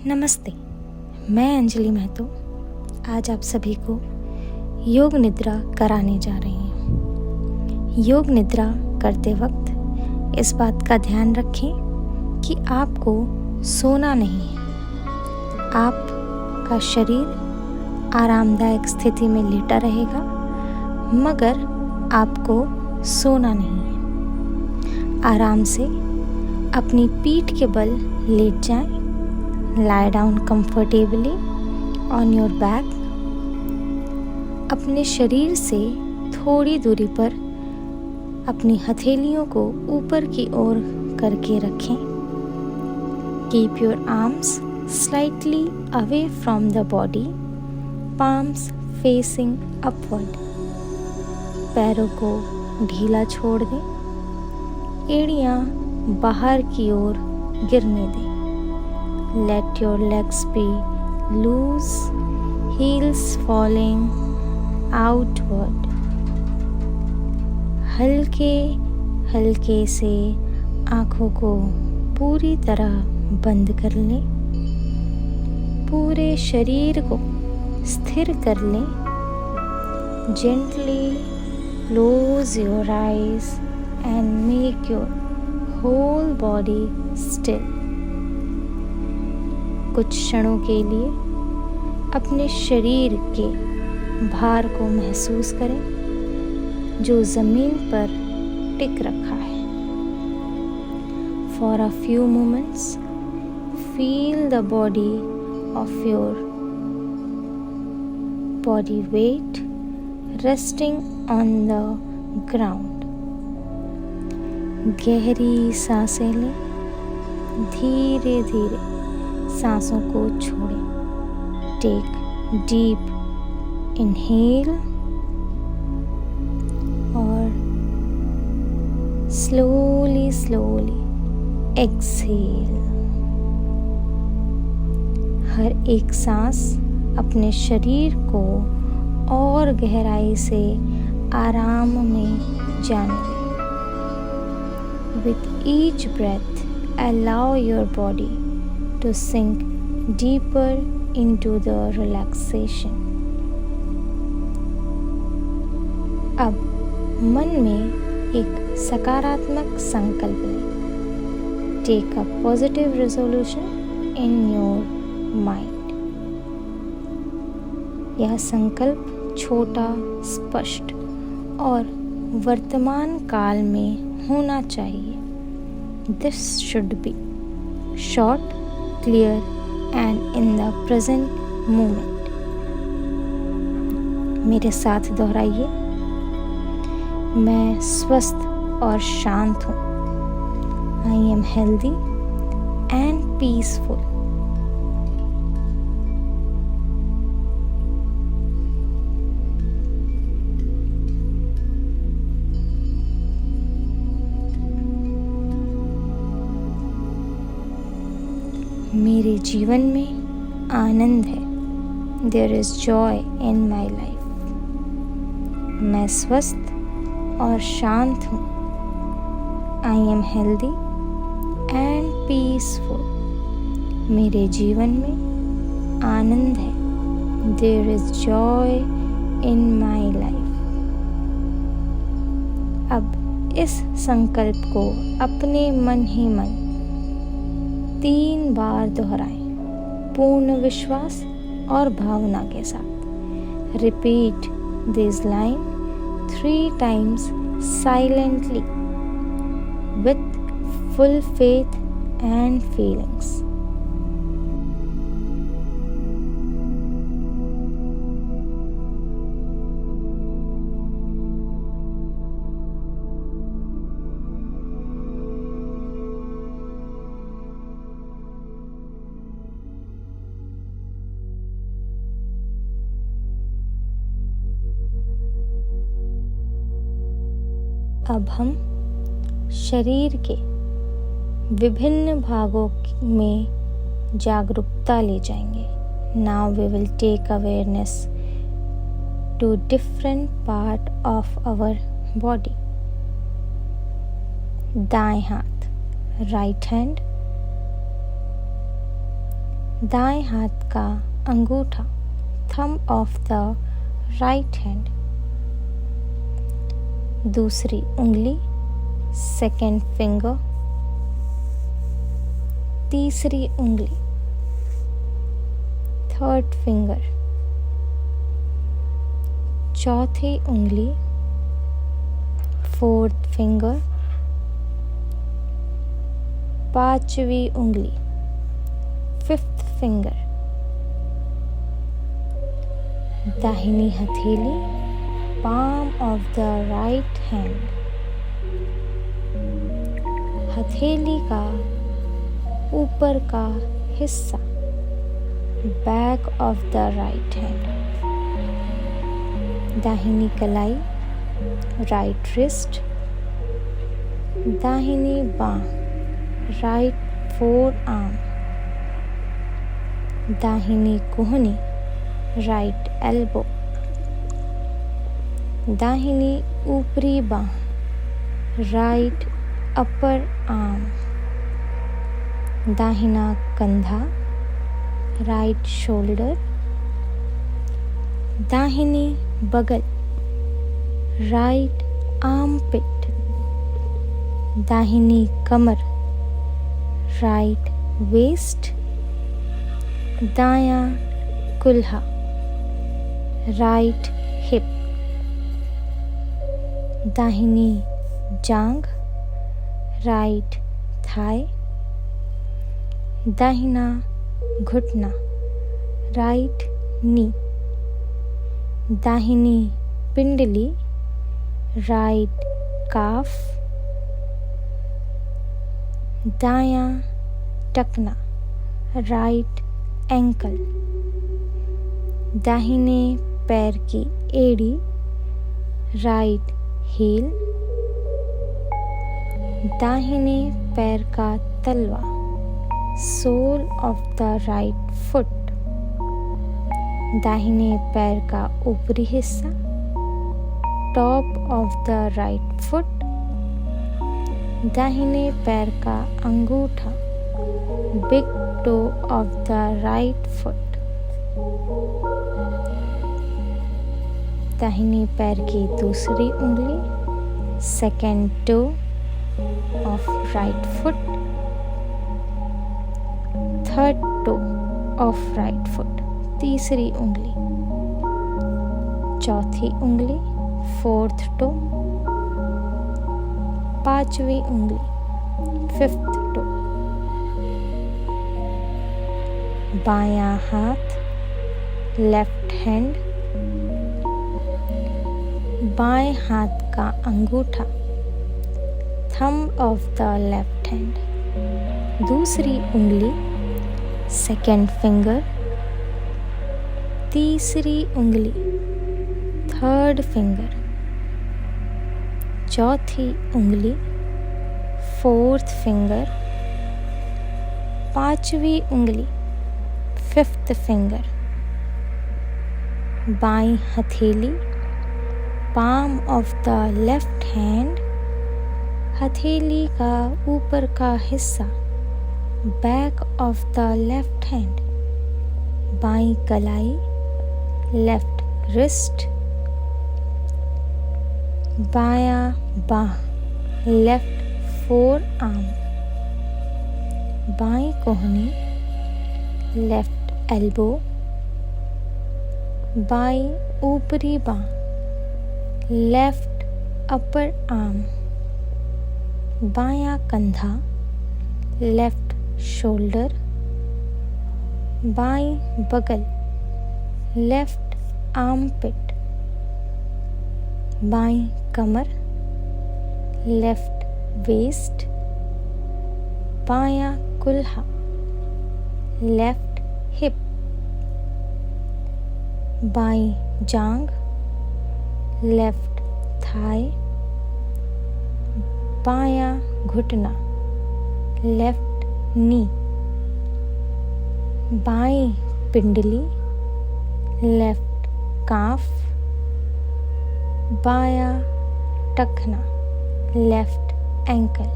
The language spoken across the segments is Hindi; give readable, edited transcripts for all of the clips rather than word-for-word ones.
नमस्ते, मैं अंजलि महतो आज आप सभी को योग निद्रा कराने जा रही हूँ। योग निद्रा करते वक्त इस बात का ध्यान रखें कि आपको सोना नहीं है। आपका शरीर आरामदायक स्थिति में लेटा रहेगा, मगर आपको सोना नहीं है। आराम से अपनी पीठ के बल लेट जाएं। Lie down comfortably on your back. अपने शरीर से थोड़ी दूरी पर अपनी हथेलियों को ऊपर की ओर करके रखें. Keep your arms slightly away from the body, palms facing upward. पैरों को ढीला छोड़ दें. एड़ियाँ बाहर की ओर गिरने दें. Let your legs be loose, heels falling outward. हल्के हल्के से आँखों को पूरी तरह बंद कर लें. पूरे शरीर को स्थिर कर लें. Gently close your eyes and make your whole body still. कुछ क्षणों के लिए अपने शरीर के भार को महसूस करें जो ज़मीन पर टिक रखा है. For a few moments, feel the body of your body weight resting on the ground. गहरी सांसें लें. धीरे धीरे सांसों को छोड़ें. टेक डीप इनहेल और स्लोली एक्सहेल. हर एक सांस अपने शरीर को और गहराई से आराम में जाने दें. With each breath, allow your body to sink deeper into the relaxation. अब मन में एक सकारात्मक संकल्प लें. Take a positive resolution in your mind. यह संकल्प छोटा, स्पष्ट और वर्तमान काल में होना चाहिए. This should be short, clear and in the present moment. मेरे साथ दोहराइए. मैं स्वस्थ और शांत हूँ. I am healthy and peaceful. मेरे जीवन में आनंद है. There is joy in my life. मैं स्वस्थ और शांत हूँ. I am healthy and peaceful. मेरे जीवन में आनंद है. There is joy in my life. अब इस संकल्प को अपने मन ही मन 3 बार दोहराएं. पूर्ण विश्वास और भावना के साथ. Repeat this line 3 times silently with full faith and feelings. अब हम शरीर के विभिन्न भागों में जागरूकता ले जाएंगे. Now we will take awareness to different part of our body. दाएं हाथ, right hand. दाएं हाथ का अंगूठा, thumb of the right hand. दूसरी उंगली, सेकेंड फिंगर। तीसरी उंगली, थर्ड फिंगर। चौथी उंगली, फोर्थ फिंगर। पांचवी उंगली, फिफ्थ फिंगर। दाहिनी हथेली, palm of the right hand। हथेली का ऊपर का हिस्सा, back of the right hand। दाहिनी कलाई, right wrist। दाहिनी बाँ, right forearm। दाहिनी कोहनी, right elbow। दाहिनी ऊपरी बाँ, right upper arm। दाहिना कंधा, right shoulder। दाहिनी बगल, right armpit। दाहिनी कमर, right waist। दायां कुल्हा, right hip। दाहिनी जांघ, right thigh। दाहिना घुटना, right knee। दाहिनी पिंडली, right calf। दायां टखना, right ankle। दाहिने पैर की एड़ी, right heel। दाहिने पैर का तलवा, sole of the right foot। दाहिने पैर का ऊपरी हिस्सा, top of the right foot। दाहिने पैर का अंगूठा, big toe of the right foot। दाहिने पैर की दूसरी उंगली, second toe of right foot। third toe of right foot, तीसरी उंगली। चौथी उंगली, fourth toe। पांचवी उंगली, fifth toe। बायां हाथ, लेफ्ट हैंड। बाएं हाथ का अंगूठा, thumb of the left hand. दूसरी उंगली, सेकेंड फिंगर। तीसरी उंगली, थर्ड फिंगर। चौथी उंगली, फोर्थ फिंगर। पांचवी उंगली, फिफ्थ फिंगर। बाईं हथेली, palm of the left hand. हथेली का ऊपर का हिस्सा, back of the left hand. बाईं कलाई, लेफ्ट रिस्ट। बायां बाह, लेफ्ट फोर आर्म। बाईं कोहनी, लेफ्ट एल्बो। बाईं ऊपरी बाँ, लेफ्ट अपर आर्म। बायां कंधा, लेफ्ट शोल्डर। बाईं बगल, लेफ्ट आर्मपिट। बाईं कमर, लेफ्ट वेस्ट। बायां कुल्हा, लेफ्ट हिप। बाईं जांघ, लेफ्ट थाई। बायां घुटना, लेफ्ट नी। बाईं पिंडली, लेफ्ट काफ। बायां टखना, लेफ्ट एंकल।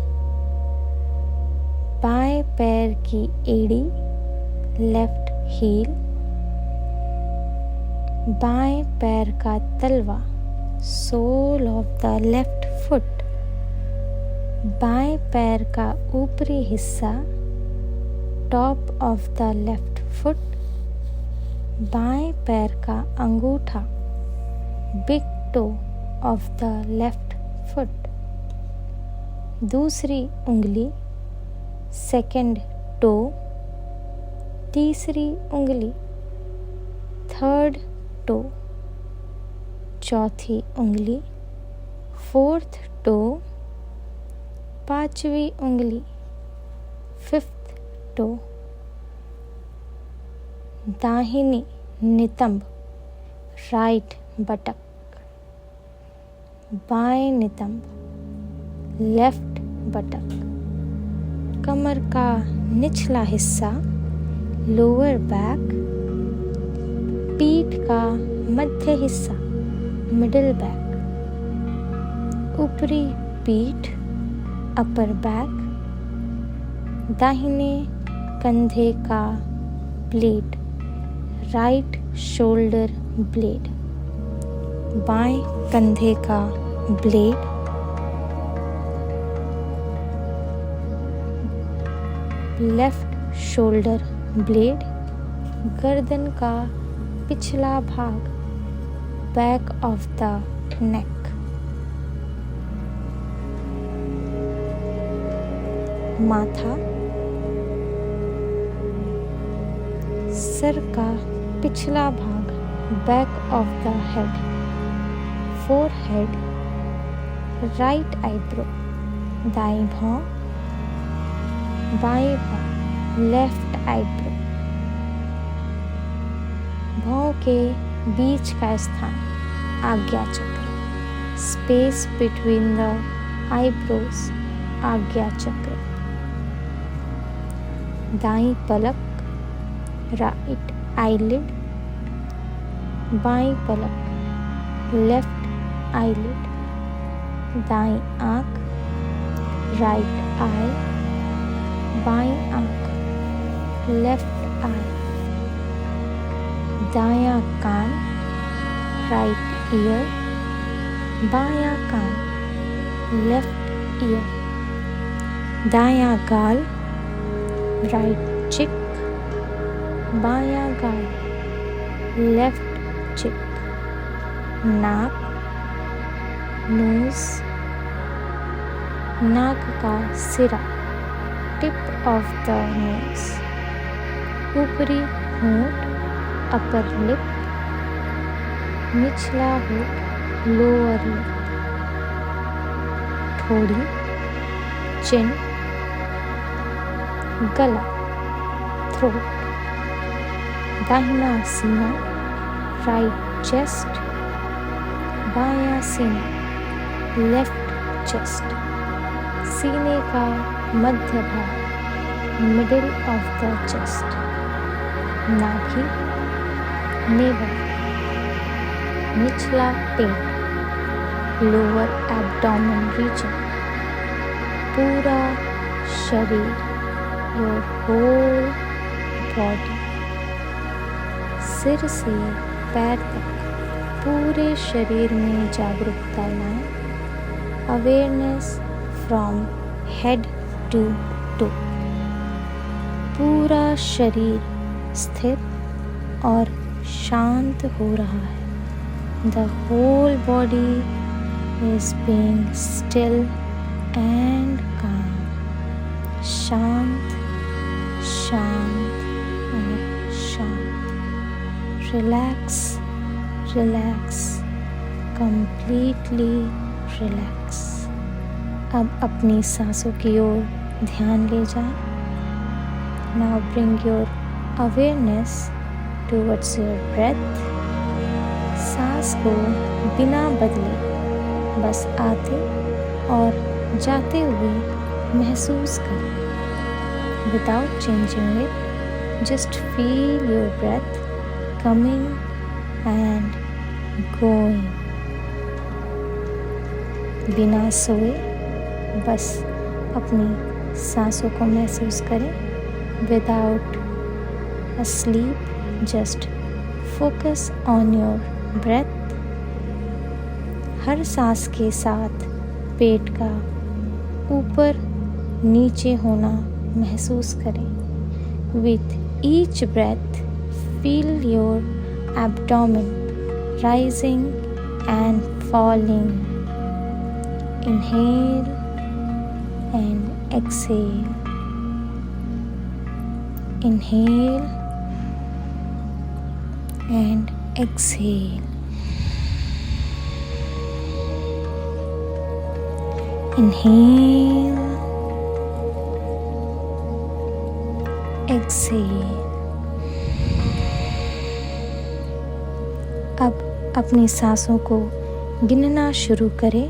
बाएं पैर की एड़ी, लेफ्ट हील, बाएं पैर का तलवा, sole of the left foot, बाएं पैर का ऊपरी हिस्सा, top of the left foot, बाएं पैर का अंगूठा, big toe of the left foot, दूसरी उंगली, सेकंड टो, तीसरी उंगली, थर्ड टो, चौथी उंगली, फोर्थ टो, पांचवी उंगली, फिफ्थ टो, दाहिनी नितंब, राइट बटक, बाएं नितंब, लेफ्ट बटक, कमर का निचला हिस्सा, लोअर बैक, पीठ का मध्य हिस्सा, मिडिल बैक, ऊपरी पीठ, अपर बैक, दाहिने कंधे का ब्लेड, राइट शोल्डर ब्लेड, बाएं कंधे का ब्लेड, लेफ्ट शोल्डर ब्लेड, गर्दन का पिछला भाग, बैक ऑफ द नेक, माथा, सर का पिछला भाग, back of the head, forehead, right eyebrow, दाईं भौं, बाईं भौं, लेफ्ट आईब्रो, भौं के बीच का स्थान, आज्ञा चक्र, स्पेस बिटवीन द आईब्रोज, आज्ञा चक्र, दाईं पलक, राइट आईलिड, बाईं पलक, लेफ्ट आईलिड, दाईं आँख, राइट आई, बाईं आँख, लेफ्ट आई, दायां कान, राइट ईयर, बायां कान, लेफ्ट ईयर, दायां गाल, राइट चिक, बायां गाल, लेफ्ट चिक, नाक, नोज, नाक का सिरा, टिप ऑफ द नोज, ऊपरी होंठ, अपर लिप, निचला होंठ, लोअर लिप, ठोड़ी, चिन, गला, थ्रोट, दाहिना सीना, राइट चेस्ट, बायां सीना, लेफ्ट चेस्ट, सीने का मध्य भाग, मिडिल ऑफ द चेस्ट, नाभि, नेवल, निचला पेट, लोअर एब्डोमेन रीजन, पूरा शरीर, योर होल बॉडी, सिर से पैर तक पूरे शरीर में जागरूकता लाएं, awareness from head to toe, पूरा शरीर स्थिर और शांत हो रहा है. The whole body is being still and calm. शांत, शांत और शांत. Relax, relax, completely relax. अब अपनी सांसों की ओर ध्यान ले जाएं. Now bring your awareness towards your breath. सांस को बिना बदले बस आते और जाते हुए महसूस करें. Without changing it, just feel your breath coming and going. बिना सोए बस अपनी सांसों को महसूस करें. Without asleep, just focus on your breath. हर सांस के साथ पेट का ऊपर नीचे होना महसूस करें. With each breath, feel your abdomen rising and falling. Inhale and exhale. Inhale and exhale. Inhale, exhale. अब अपनी सांसों को गिनना शुरू करें.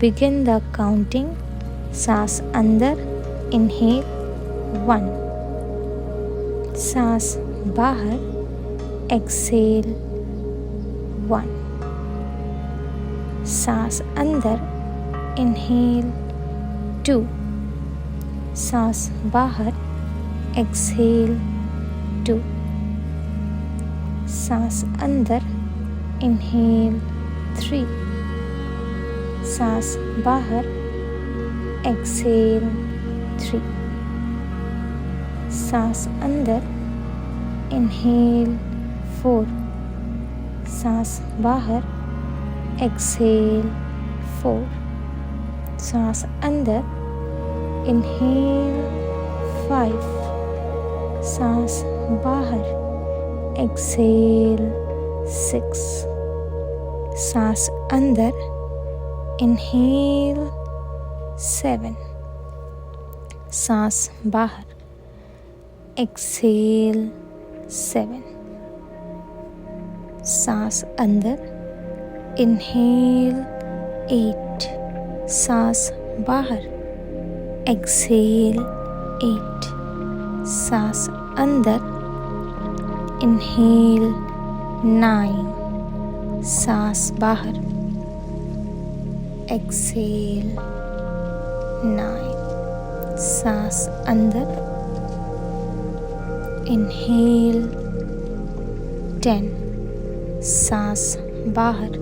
Begin the counting. सांस अंदर, inhale 1. सांस बाहर, exhale 1. सांस अंदर, inhale 2. सांस बाहर, exhale 2. सांस अंदर, inhale 3. सांस बाहर, exhale 3. सांस अंदर, inhale 4. सांस बाहर, exhale 4. सांस अंदर, inhale 5. सांस बाहर, exhale 6. सांस अंदर, inhale 7. सांस बाहर, exhale 7. सांस अंदर, inhale 8. सांस बाहर, exhale 8. सांस अंदर, inhale 9. सांस बाहर, exhale 9. सांस अंदर, inhale 10. सांस बाहर,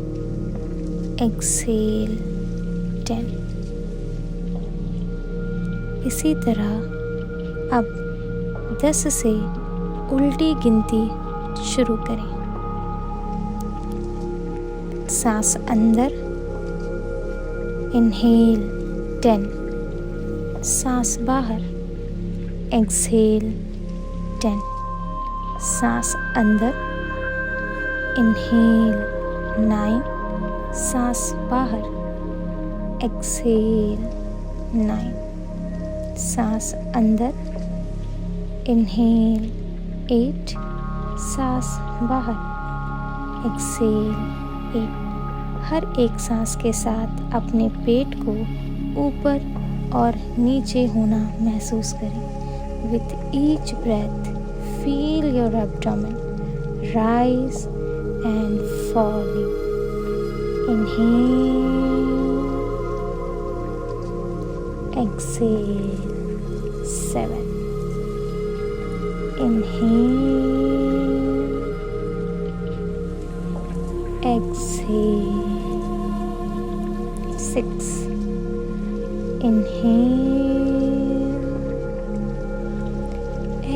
exhale 10. इसी तरह अब 10 से उल्टी गिनती शुरू करें. सांस अंदर, inhale 10. सांस बाहर, exhale 10. सांस अंदर, inhale 9. सांस बाहर, exhale 9. सांस अंदर, inhale 8. सांस बाहर, exhale 8. हर एक सांस के साथ अपने पेट को ऊपर और नीचे होना महसूस करें. With each breath, feel your abdomen rise and falling. Inhale, exhale 7. Inhale, exhale 6. Inhale,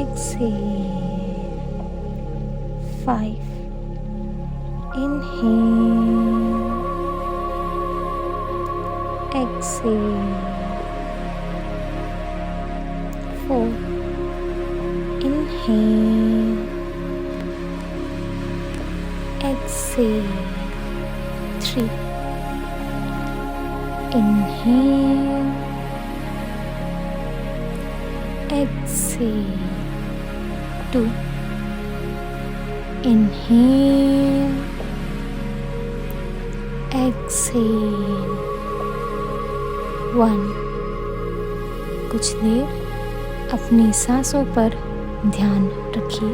exhale 5. Inhale, exhale 4. Inhale, exhale 3. Inhale, exhale 2. Inhale, exhale 1. कुछ देर अपनी सांसों पर ध्यान रखिए.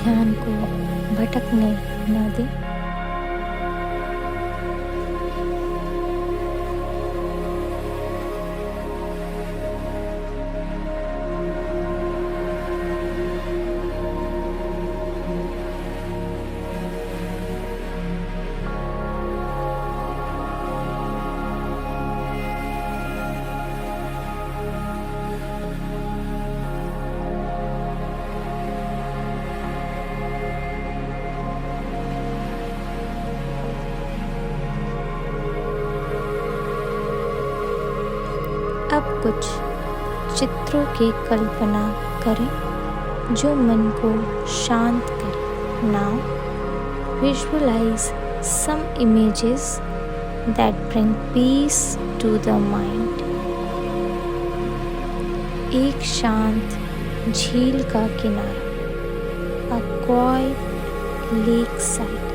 ध्यान को भटकने न दें। अब कुछ चित्रों की कल्पना करें जो मन को शांत करें। Now visualise some images that bring peace to the mind. एक शांत झील का किनारा, अ क्वाइट लेक साइड।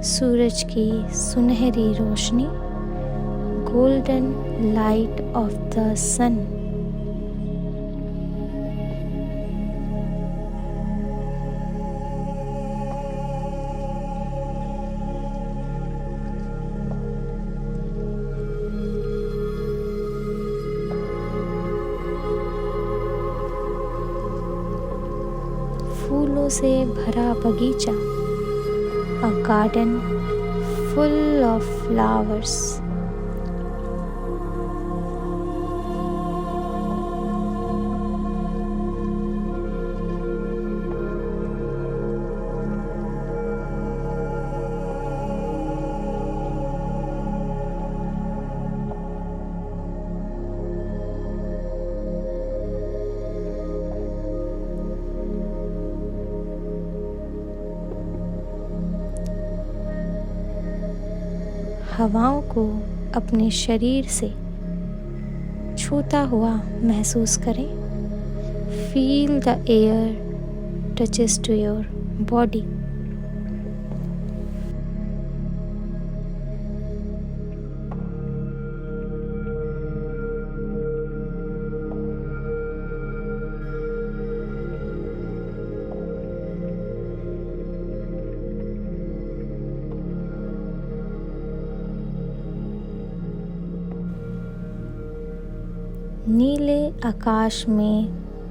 सूरज की सुनहरी रोशनी, golden light of the sun. फूलों से भरा बगीचा, a garden full of flowers. हवाओं को अपने शरीर से छूता हुआ महसूस करें। Feel the air touches to your body. नीले आकाश में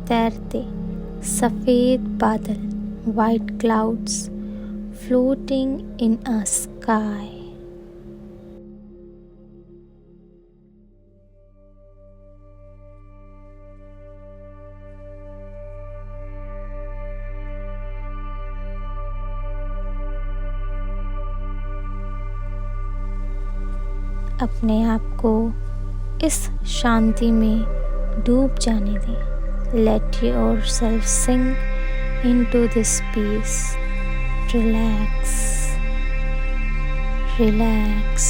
तैरते सफ़ेद बादल, white clouds floating in a sky. अपने आप को इस शांति में डूब जाने दें। Let yourself sink into this peace. Relax, relax,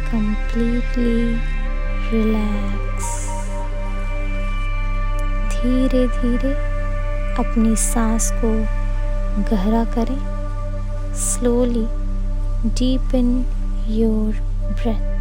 completely relax. धीरे धीरे अपनी सांस को गहरा करें। Slowly deepen your breath.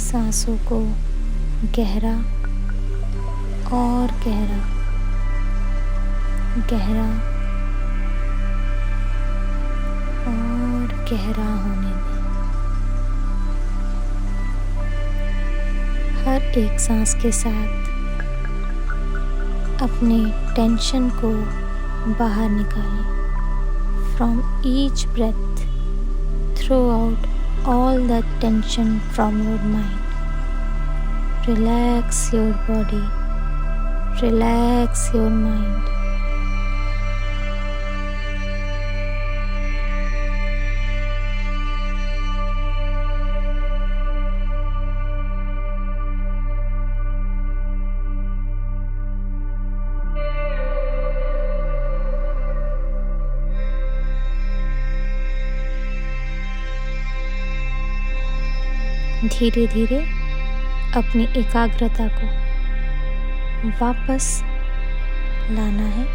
सांसों को गहरा और गहरा गहरा और गहरा होने दें। हर एक सांस के साथ अपने टेंशन को बाहर निकालें। From each breath, throw out all that tension from your mind. Relax your body, relax your mind. धीरे धीरे अपनी एकाग्रता को वापस लाना है।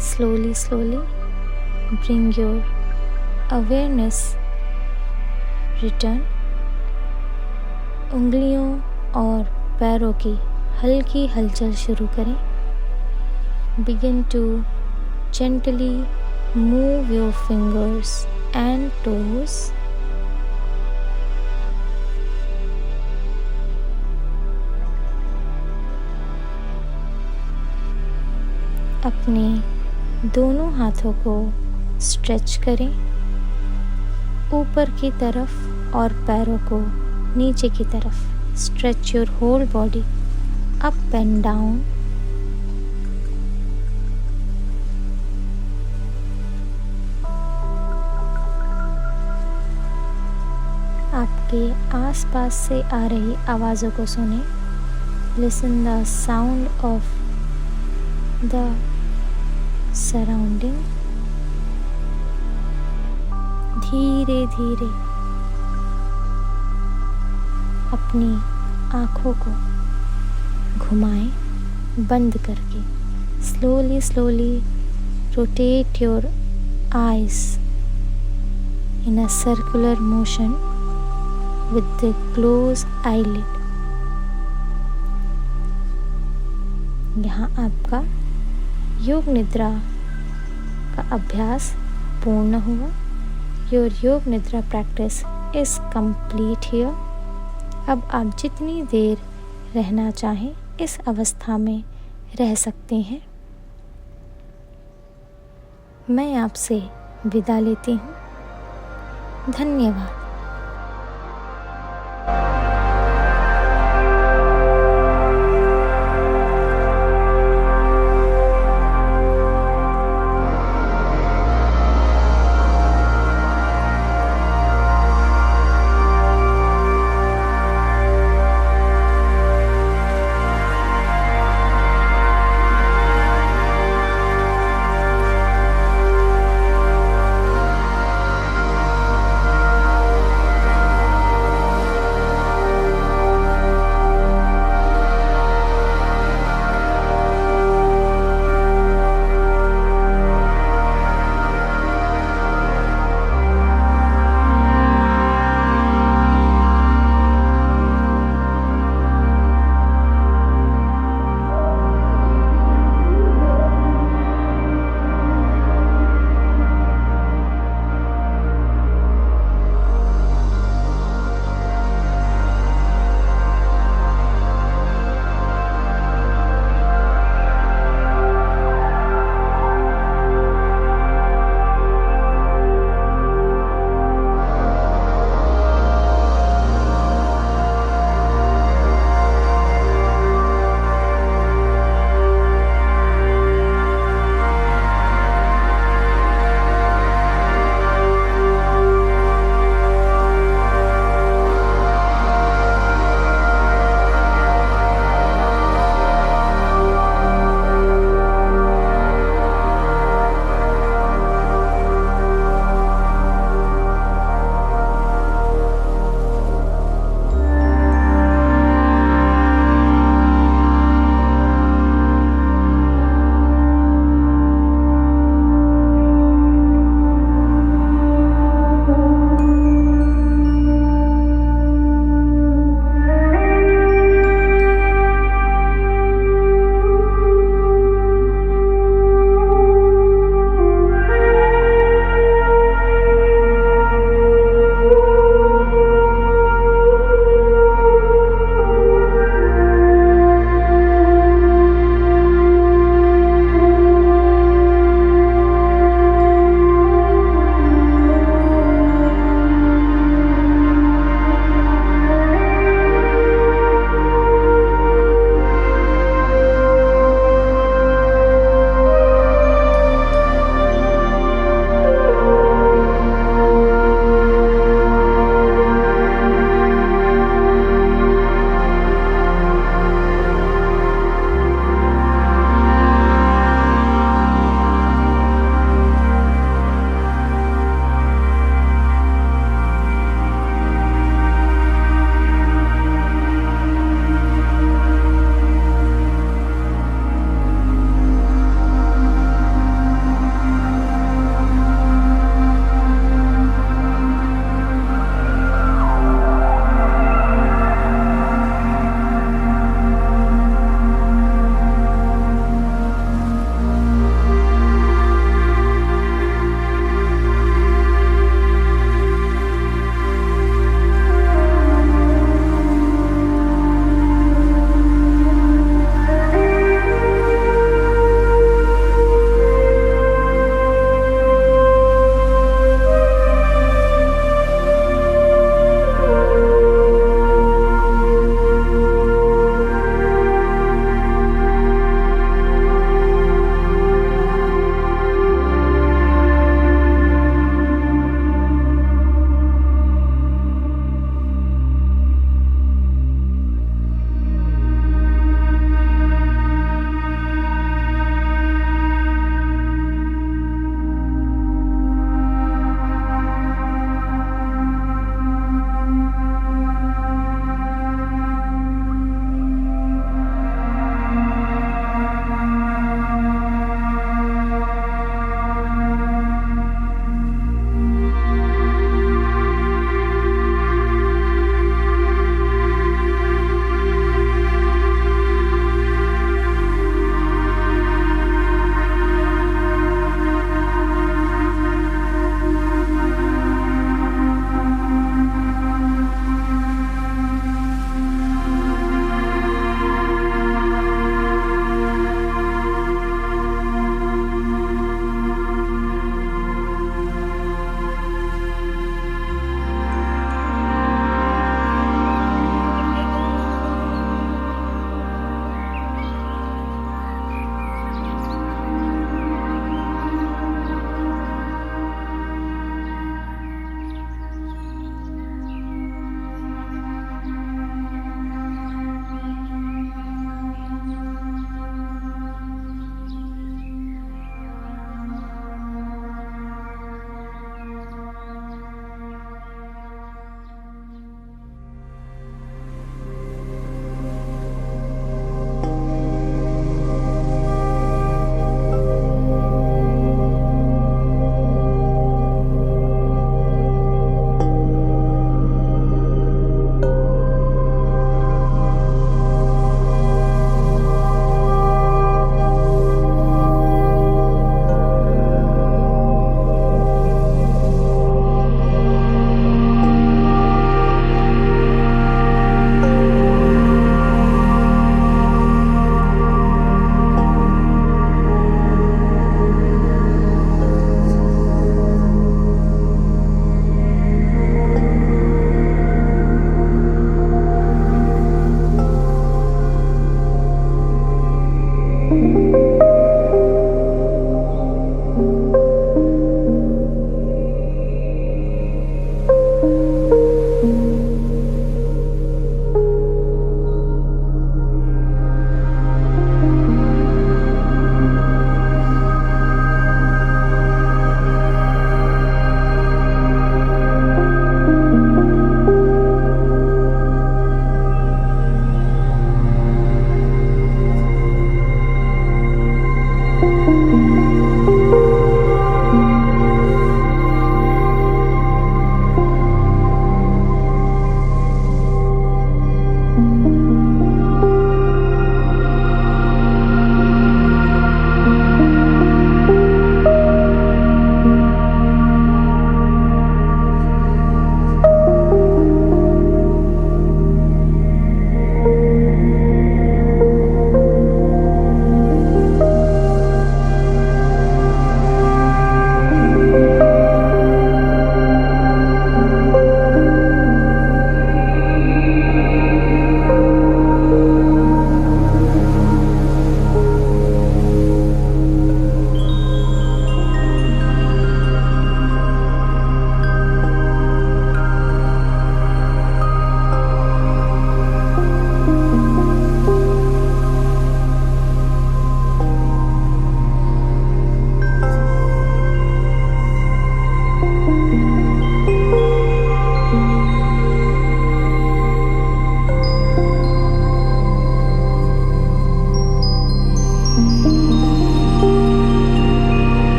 Slowly slowly bring your awareness return. उंगलियों और पैरों की हल्की हलचल शुरू करें। Begin to gently move your fingers and toes. अपने दोनों हाथों को स्ट्रेच करें ऊपर की तरफ और पैरों को नीचे की तरफ। Stretch your whole body up and down. आपके आसपास से आ रही आवाज़ों को सुने। Listen the sound of the surrounding. धीरे धीरे अपनी आँखों को घुमाएं बंद करके। Slowly slowly rotate your eyes in a circular motion with the close eyelid. यहाँ आपका योग निद्रा का अभ्यास पूर्ण हुआ। योर योग निद्रा प्रैक्टिस इज़ कंप्लीट हियर। अब आप जितनी देर रहना चाहें इस अवस्था में रह सकते हैं। मैं आपसे विदा लेती हूँ। धन्यवाद।